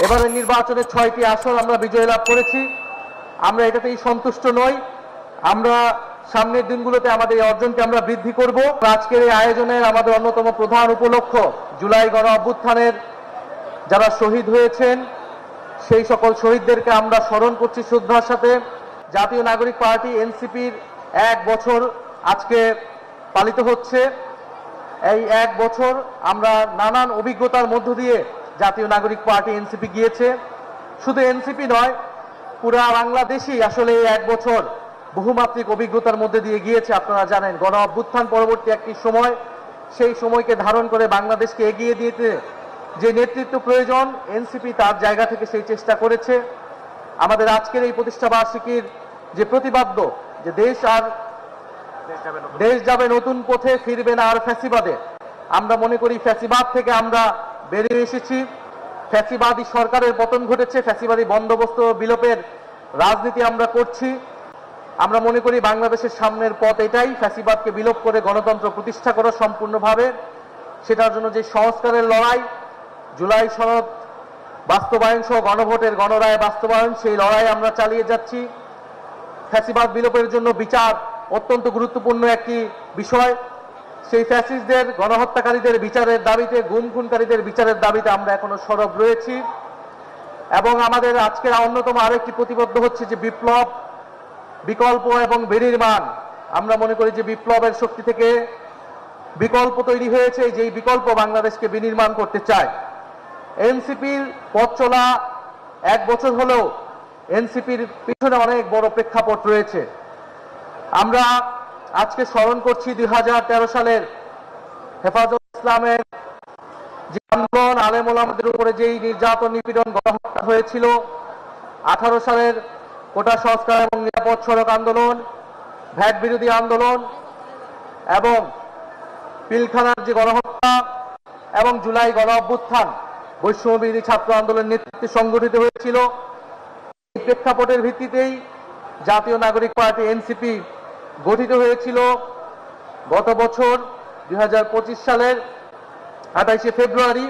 এবারের নির্বাচনে 6টি আসন আমরা বিজয় লাভ করেছি। আমরা এটাতেই সন্তুষ্ট নই। আমরা সামনের দিনগুলোতে আমাদের এই অর্জনকে আমরা বৃদ্ধি করব। আজকের এই আয়োজনের আমাদের অন্যতম প্রধান উপলক্ষ জুলাই গণ অভ্যুত্থানের যারা শহীদ হয়েছেন সেই সকল শহীদদেরকে আমরা স্মরণ করছি শ্রদ্ধার সাথে। জাতীয় নাগরিক পার্টি এনসিপির 1 বছর আজকে পালিত হচ্ছে। এই 1 বছর আমরা নানান অভিজ্ঞতার মধ্য দিয়ে জাতীয় নাগরিক পার্টি এনসিপি গিয়েছে। শুধু এনসিপি নয়, পুরা বাংলাদেশই আসলে এই 1 বছর বহুমাত্রিক অভিজ্ঞতার মধ্যে দিয়ে গিয়েছে। আপনারা জানেন গণ অভ্যুত্থান পরবর্তী একটি সময়, সেই সময়কে ধারণ করে বাংলাদেশকে এগিয়ে দিতে যে নেতৃত্ব প্রয়োজন, এনসিপি তার জায়গা থেকে সেই চেষ্টা করেছে। আমাদের আজকের এই প্রতিষ্ঠা বার্ষিকীর যে প্রতিপাদ্য যে দেশ যাবে নতুন পথে, ফিরবে না আর ফ্যাসিবাদে, আমরা মনে করি ফ্যাসিবাদ থেকে আমরা বেরিয়ে এসেছি। ফ্যাসিবাদী সরকারের পতন ঘটেছে, ফ্যাসিবাদী বন্দোবস্ত বিলোপের রাজনীতি আমরা করছি। আমরা মনে করি বাংলাদেশের সামনের পথ এটাই, ফ্যাসিবাদকে বিলোপ করে গণতন্ত্র প্রতিষ্ঠা করা সম্পূর্ণভাবে। সেটার জন্য যে সংস্কারের লড়াই, জুলাই সনদ বাস্তবায়ন সহ গণভোটের গণরায় বাস্তবায়ন, সেই লড়াই আমরা চালিয়ে যাচ্ছি। ফ্যাসিবাদ বিলোপের জন্য বিচার অত্যন্ত গুরুত্বপূর্ণ একটি বিষয়। সেই ফ্যাসিস্টদের, গণহত্যাকারীদের বিচারের দাবিতে, গুম খুনকারীদের বিচারের দাবিতে আমরা এখনো সরব রয়েছি। এবং আমাদের আজকের অন্যতম আরেকটি প্রতিবদ্ধ হচ্ছে যে বিপ্লব, বিকল্প এবং বিনির্মাণ। আমরা মনে করি যে বিপ্লবের শক্তি থেকে বিকল্প তৈরি হয়েছে, যেই বিকল্প বাংলাদেশকে বিনির্মাণ করতে চায়। এনসিপির পথ চলা 1 বছর হলেও এনসিপির পিছনে অনেক বড় প্রেক্ষাপট রয়েছে। আমরা আজকে স্মরণ করছি 2013 সালের হেফাজত ইসলামের যে আন্দোলন, আলেম ওলামাদের উপরে যেই নির্যাতন নিপীড়ন গণহত্যা হয়েছিল, 18 সালের কোটা সংস্কার এবং নিরাপদ সড়ক আন্দোলন, ভ্যাট বিরোধী আন্দোলন এবং পিলখানার যে গণহত্যা এবং জুলাই গণ অভ্যুত্থান বৈষম্যবিরোধী ছাত্র আন্দোলনের নেতৃত্বে সংগঠিত হয়েছিল। এই প্রেক্ষাপটের ভিত্তিতেই জাতীয় নাগরিক পার্টি এনসিপি গঠিত হয়েছিল। গত বছর 2025 সালের 28শে ফেব্রুয়ারি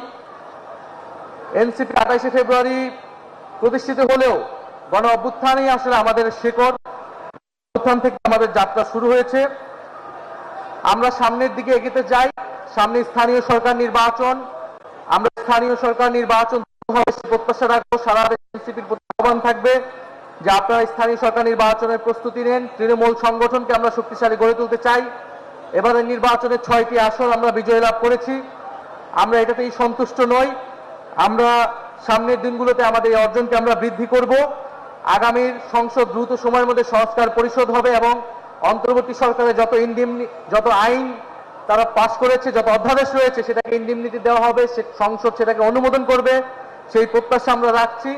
এনসিপি 28শে ফেব্রুয়ারি প্রতিষ্ঠিত হলেও গণ অভ্যুত্থানই আসলে আমাদের শেকড়। অভ্যুত্থান থেকে আমাদের যাত্রা শুরু হয়েছে। আমরা সামনের দিকে এগিয়ে যাই। সামনে স্থানীয় সরকার নির্বাচন। আমরা স্থানীয় সরকার নির্বাচন প্রত্যাশা রাখবো। সারা দেশে এনসিপির প্রতি আহ্বান থাকবে যে আপনারা স্থানীয় সরকার নির্বাচনের প্রস্তুতি নেন। তৃণমূল সংগঠনকে আমরা শক্তিশালী গড়ে তুলতে চাই। এবারের নির্বাচনে 6টি আসন আমরা বিজয় লাভ করেছি। আমরা এটাতেই সন্তুষ্ট নই। আমরা সামনের দিনগুলোতে আমাদের এই অর্জনকে আমরা বৃদ্ধি করব। আগামীর সংসদ দ্রুত সময়ের মধ্যে সংস্কার পরিষদ হবে এবং অন্তর্বর্তী সরকারের যত আইন তারা পাশ করেছে, যত অধ্যাদেশ রয়েছে, সেটাকে ইন্ডিমনিটি দেওয়া হবে, সংসদ সেটাকে অনুমোদন করবে, সেই প্রত্যাশা আমরা রাখছি।